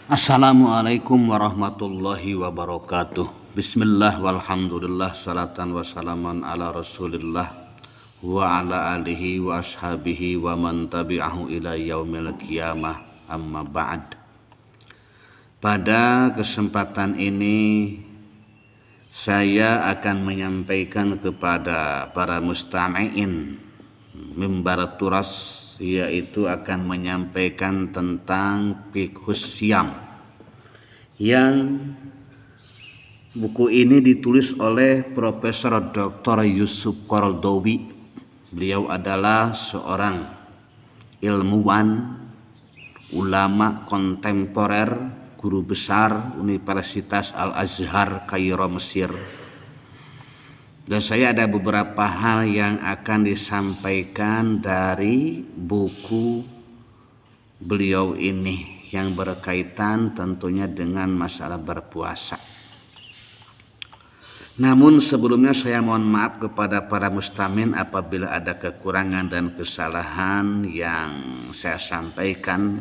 Assalamualaikum warahmatullahi wabarakatuh. Bismillah walhamdulillah salatan wassalaman ala rasulillah wa ala alihi wa ashabihi wa man tabi'ahu ila yaumil qiyamah amma ba'd. Pada kesempatan ini saya akan menyampaikan kepada para mustami'in mimbar turas, yaitu akan menyampaikan tentang fiqhus syam, yang buku ini ditulis oleh Profesor Dr. Yusuf Qaradawi. Beliau adalah seorang ilmuwan, ulama kontemporer, guru besar Universitas Al-Azhar Kairo, Mesir. Dan saya ada beberapa hal yang akan disampaikan dari buku beliau ini yang berkaitan tentunya dengan masalah berpuasa. Namun sebelumnya saya mohon maaf kepada para mustamin apabila ada kekurangan dan kesalahan yang saya sampaikan,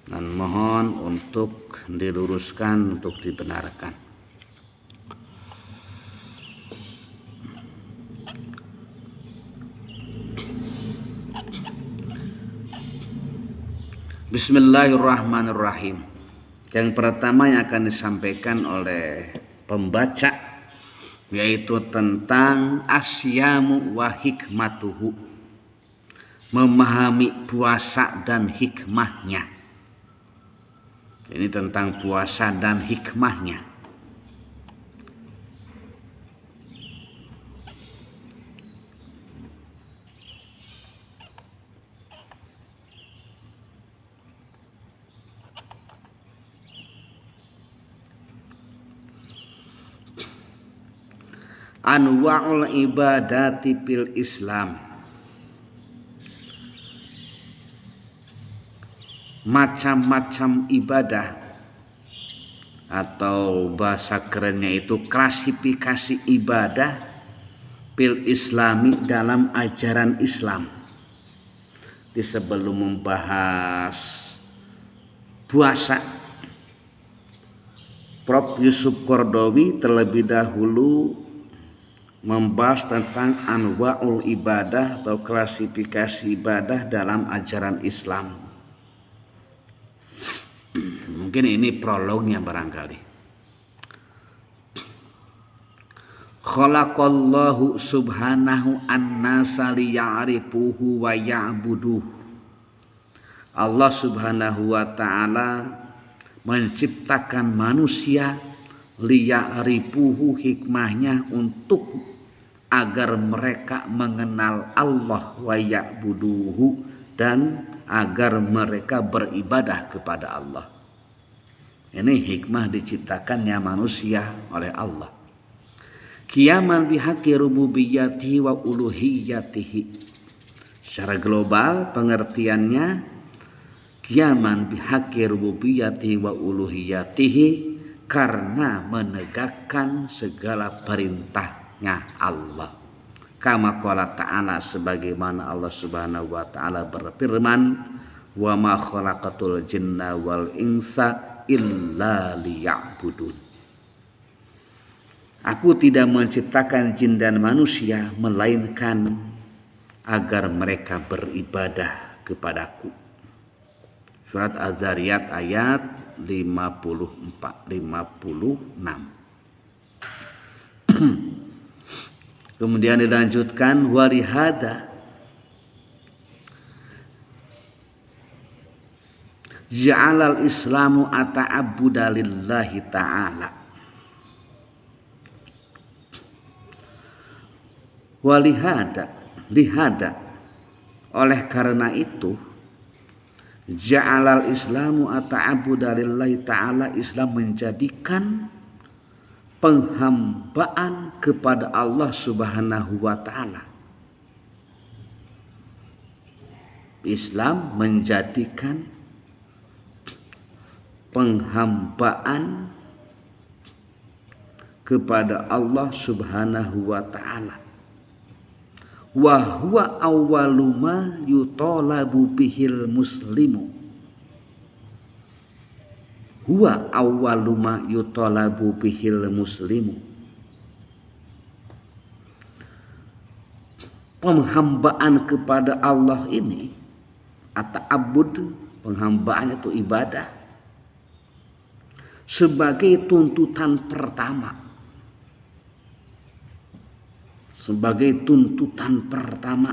dan mohon untuk diluruskan, untuk dibenarkan. Bismillahirrahmanirrahim. Yang pertama yang akan disampaikan oleh pembaca yaitu tentang asyamu wa hikmatuhu, memahami puasa dan hikmahnya. Ini tentang puasa dan hikmahnya. Anwa'ul ibadati fil Islam, macam-macam ibadah, atau bahasa kerennya itu klasifikasi ibadah fil Islami, dalam ajaran Islam. Di sebelum membahas puasa, Prof. Yusuf Qaradawi terlebih dahulu membahas tentang anwa'ul ibadah atau klasifikasi ibadah dalam ajaran Islam. Mungkin ini prolognya barangkali. Khalaqallahu subhanahu an-nasa liya'rifuhu wa ya'buduh. Allah subhanahu wa ta'ala menciptakan manusia liya'rifuhu, hikmahnya untuk agar mereka mengenal Allah, wa ya'buduhu, dan agar mereka beribadah kepada Allah. Ini hikmah diciptakannya manusia oleh Allah. Qiyaman bihaqqi rububiyyatihi wa uluhiyyatihi. Secara global pengertiannya qiyaman bihaqqi rububiyyatihi wa uluhiyyatihi, karena menegakkan segala perintahnya Allah. Kama qala ta'ala, sebagaimana Allah subhanahu wa ta'ala berfirman, wa ma khalaqatul jinna wal insa illa liya'budun. Aku tidak menciptakan jin dan manusia melainkan agar mereka beribadah kepadaku. Surat Az-Zariyat ayat 56. Kemudian dilanjutkan, walihada ja'alal islamu ata'abbuda lillahi ta'ala. Walihada, oleh karena itu, ja'alal islamu ata'abbuda lillahi ta'ala, Islam menjadikan penghambaan kepada Allah subhanahu wa ta'ala. Islam menjadikan penghambaan kepada Allah subhanahu wa ta'ala. Wa huwa awwalu ma yutolabu bihil muslimu. huwa awwalu ma yutalabu bihil muslimu. Penghambaan kepada Allah ini at-ta'abbud, penghambaan itu ibadah, sebagai tuntutan pertama, sebagai tuntutan pertama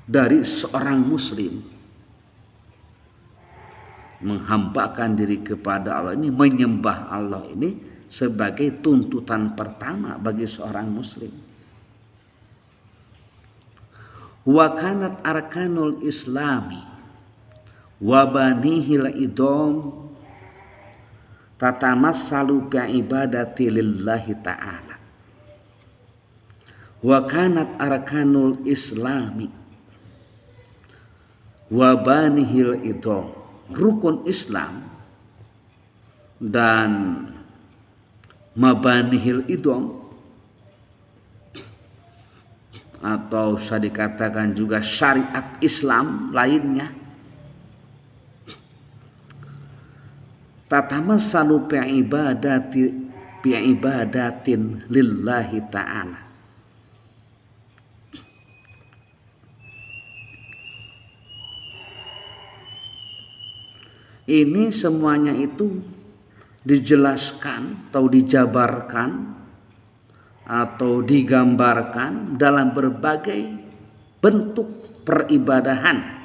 dari seorang muslim, menghambakan diri kepada Allah ini, menyembah Allah ini sebagai tuntutan pertama bagi seorang muslim. Wa kanat arkanul islami wa banihil idom tatamassalu bi ibadati lillahi ta'ala. Wa kanat arkanul islami wa banihil idom, rukun Islam dan mabanihil idom, atau bisa dikatakan juga syariat Islam lainnya, tatamassalu bi ibadatin lillahi ta'ala. Ini semuanya itu dijelaskan atau dijabarkan atau digambarkan dalam berbagai bentuk peribadahan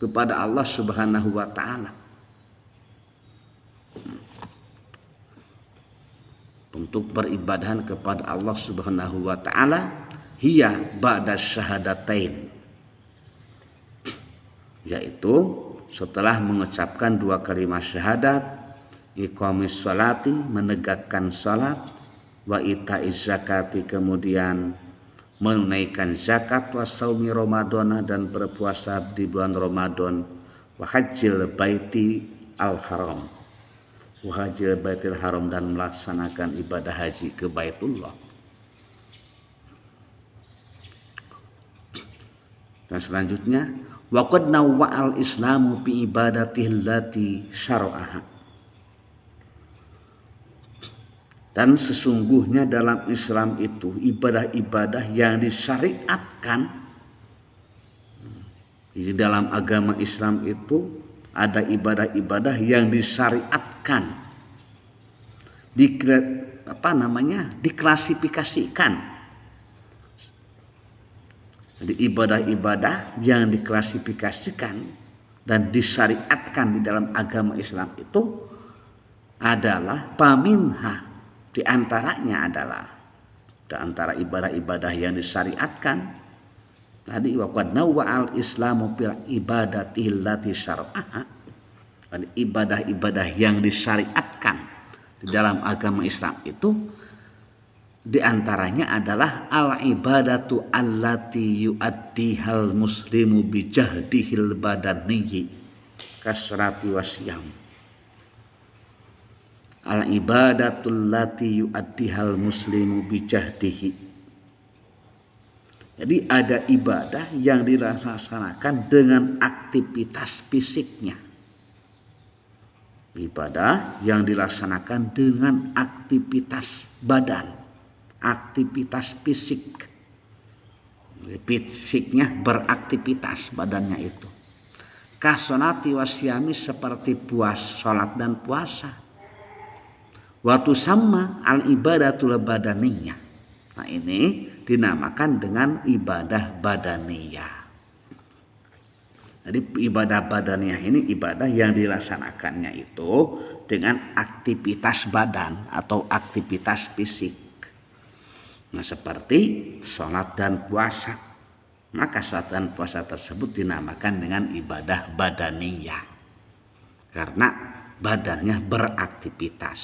kepada Allah Subhanahu wa taala. Bentuk peribadahan kepada Allah Subhanahu wa taala hiya ba'da syahadatain, yaitu setelah mengucapkan dua kalimat syahadat, iqamis sholati, menegakkan salat, wa itaiz zakati, kemudian menunaikan zakat, wa saumi ramadhana, dan berpuasa di bulan Ramadan, wa hajjil baiti al haram, wa hajjil baitil haram, dan melaksanakan ibadah haji ke Baitullah. Dan selanjutnya, wa qad nawwa'al islamu bi ibadatihi allati syara'aha, dan sesungguhnya dalam Islam itu ibadah-ibadah yang disyariatkan. Di dalam agama Islam itu ada ibadah-ibadah yang disyariatkan, diklasifikasikan. Jadi ibadah-ibadah yang diklasifikasikan dan disyariatkan di dalam agama Islam itu adalah paminha, di antaranya adalah, di antara ibadah-ibadah yang disyariatkan tadi, waqad nawwa'al islamu bil ibadati allati syara'aha, ibadah-ibadah yang disyariatkan di dalam agama Islam itu di antaranya adalah al-ibadatu allati yu'addihal muslimu bijahdihil badaniyyi kasrati wasyam. Al-ibadatu allati yu'addihal muslimu bijahdihi. Jadi ada ibadah yang dilaksanakan dengan aktivitas fisiknya. Ibadah yang dilaksanakan dengan aktivitas badan, aktivitas fisik. Fisiknya beraktivitas badannya itu. Kasonati wasyami, seperti salat dan puasa. Watu sama al ibadatul badaniyah. Nah ini dinamakan dengan ibadah badaniyah. Jadi ibadah badaniyah ini ibadah yang dilaksanakannya itu dengan aktivitas badan atau aktivitas fisik. Nah seperti sholat dan puasa, maka sholat dan puasa tersebut dinamakan dengan ibadah badaniyah karena badannya beraktivitas.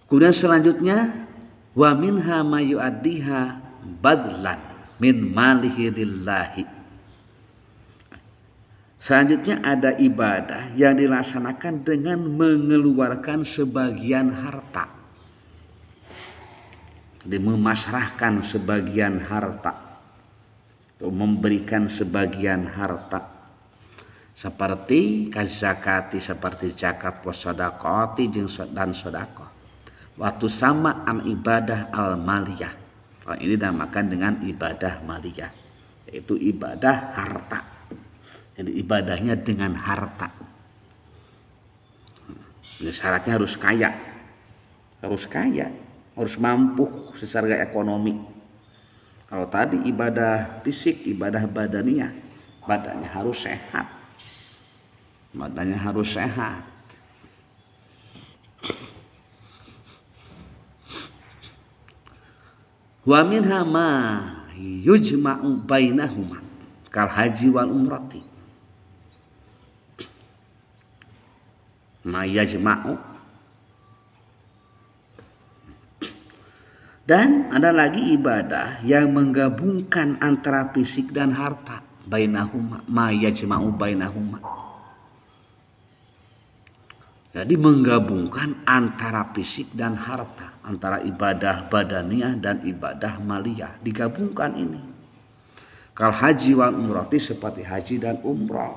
Kemudian selanjutnya, wa minha ma yu'addiha badlan min malihi lillahi. Selanjutnya ada ibadah yang dilaksanakan dengan mengeluarkan sebagian harta. Jadi memasrahkan sebagian harta, atau memberikan sebagian harta seperti kazakati seperti zakat wasadaqati dan sedekah. Waktu sama an ibadah al maliyah. Ini dinamakan dengan ibadah maliyah, yaitu ibadah harta. Jadi ibadahnya dengan harta. Ini syaratnya harus kaya, harus mampu secara ekonomi. Kalau tadi ibadah fisik, ibadah badaniah, badannya harus sehat. Wa minha ma yujma'u bainahuma kal haji wal umrati. Ma yajma'u. Dan ada lagi ibadah yang menggabungkan antara fisik dan harta. Bainahuma ma yajma'u bainahuma. Jadi menggabungkan antara fisik dan harta, antara ibadah badaniah dan ibadah maliyah, digabungkan ini. Kal haji wal umrati seperti haji dan umrah.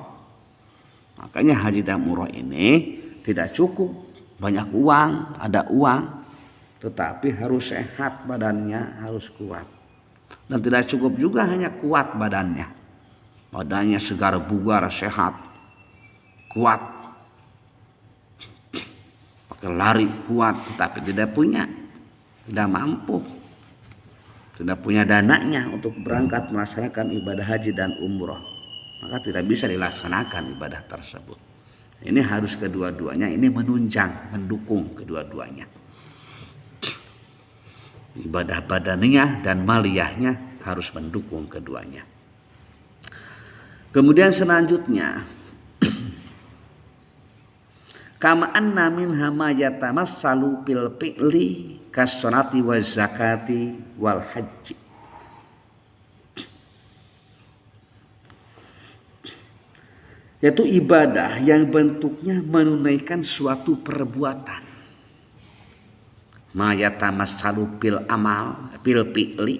Makanya haji dan umrah ini tidak cukup banyak uang, ada uang, tetapi harus sehat badannya, harus kuat. Dan tidak cukup juga hanya kuat badannya. Badannya segar bugar, sehat, kuat. Lari kuat tetapi tidak mampu, tidak punya dananya untuk berangkat melaksanakan ibadah haji dan umroh, maka tidak bisa dilaksanakan ibadah tersebut. Ini harus kedua-duanya ini menunjang, mendukung kedua-duanya. Ibadah badaniah dan maliyahnya harus mendukung keduanya. Kemudian selanjutnya, kama anna minha ma yatamassalu fil fi'li kas-sholati waz zakati wal haji. Yaitu ibadah yang bentuknya menunaikan suatu perbuatan. Ma yatamassalu fil amal fil fi'li.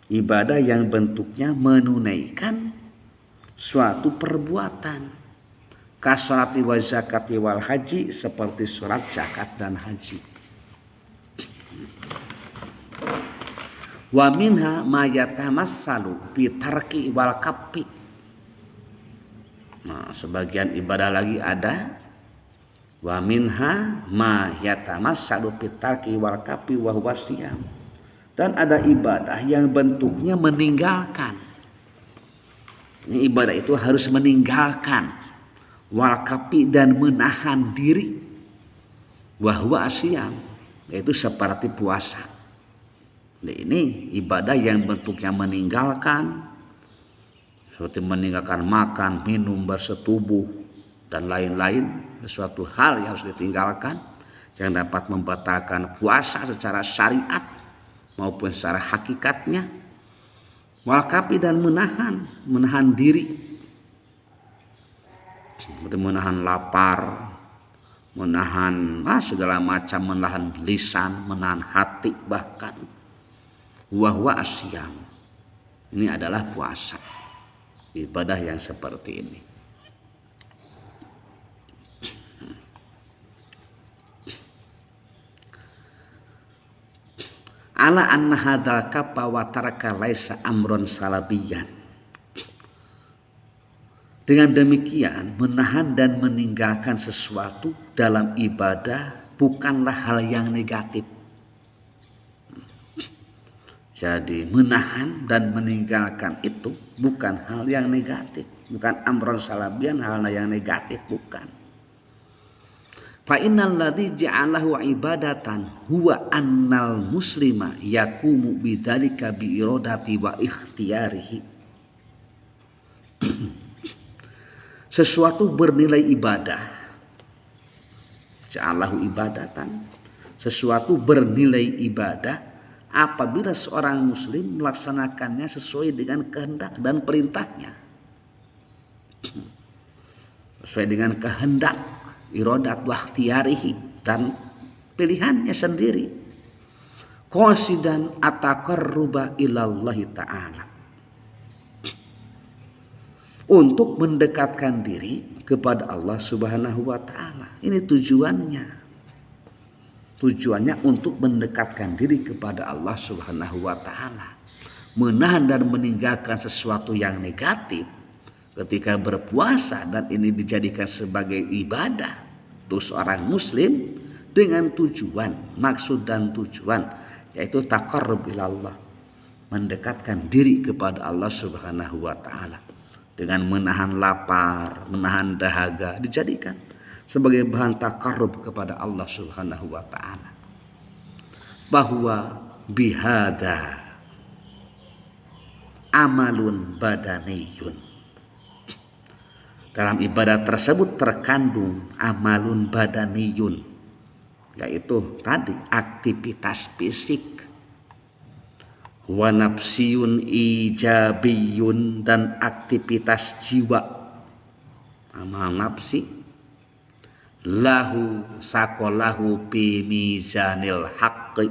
Ibadah yang bentuknya menunaikan suatu perbuatan. Kasolati wa zakati wal haji seperti sholat, zakat dan haji. Wa minha ma yatamassalu fi tarki wal kafi. Nah, sebagian ibadah lagi ada wa minha ma yatamassalu fi tarki wal kafi wa huwa siyam. Dan ada ibadah yang bentuknya meninggalkan. Ini ibadah itu harus meninggalkan wal kafi dan menahan diri, wahwa asyam, yaitu seperti puasa. Nah, ini ibadah yang bentuknya meninggalkan, seperti meninggalkan makan, minum, bersetubuh dan lain-lain, sesuatu hal yang harus ditinggalkan yang dapat membatalkan puasa secara syariat maupun secara hakikatnya. Wal kafi dan menahan diri, seperti menahan lapar, menahan segala macam, menahan lisan, menahan hati bahkan. Wahwa asyam. Ini adalah puasa. Ibadah yang seperti ini. Ala anna hadzal kafa wa taraka laisa amrun salabiyan. Dengan demikian, menahan dan meninggalkan sesuatu dalam ibadah bukanlah hal yang negatif. Jadi menahan dan meninggalkan itu bukan hal yang negatif, bukan amron salabian, hal yang negatif, bukan. Fa innal ladzi ja'alahu ibadatan huwa annal muslima yaqumu bidzalika bi iradati wa ikhtiyarihi. Sesuatu bernilai ibadah, ja'alahu ibadatan, sesuatu bernilai ibadah apabila seorang muslim melaksanakannya sesuai dengan kehendak dan perintahnya, sesuai dengan kehendak, iradat wa ikhtiyarihi, dan pilihannya sendiri, qasidan ataqarruba ilallahi ta'ala, untuk mendekatkan diri kepada Allah Subhanahu wa taala. Ini tujuannya. Tujuannya untuk mendekatkan diri kepada Allah Subhanahu wa taala. Menahan dan meninggalkan sesuatu yang negatif ketika berpuasa, dan ini dijadikan sebagai ibadah untuk seorang muslim dengan tujuan, maksud dan tujuan, yaitu taqarrub ilallah, mendekatkan diri kepada Allah Subhanahu wa taala dengan menahan lapar, menahan dahaga, dijadikan sebagai bahan taqarrub kepada Allah Subhanahu wa taala. Bahwa bihada amalun badaniyun, dalam ibadah tersebut terkandung amalun badaniyun, yaitu tadi aktivitas fisik, wa nafsiyun ijabiyun, dan aktivitas jiwa, amal nafsi, lahu sakolahu bi mizanil haqqi,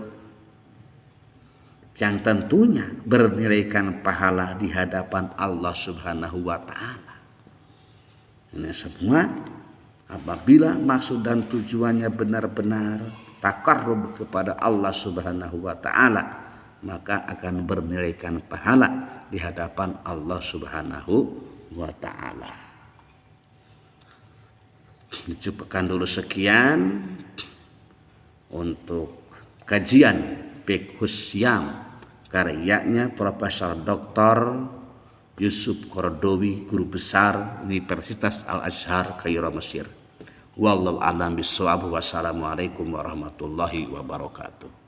yang tentunya bernilaikan pahala di hadapan Allah Subhanahu wa taala. Ini semua apabila maksud dan tujuannya benar-benar taqarrub kepada Allah Subhanahu wa taala, maka akan bernilaikan pahala di hadapan Allah Subhanahu wa taala. Dicukupkan dulu sekian untuk kajian Fiqhus Syam karyanya Profesor Dr. Yusuf Qaradawi, guru besar Universitas Al-Azhar Kairo Mesir. Wallahu a'lam bishawab. Wassalamualaikum warahmatullahi wabarakatuh.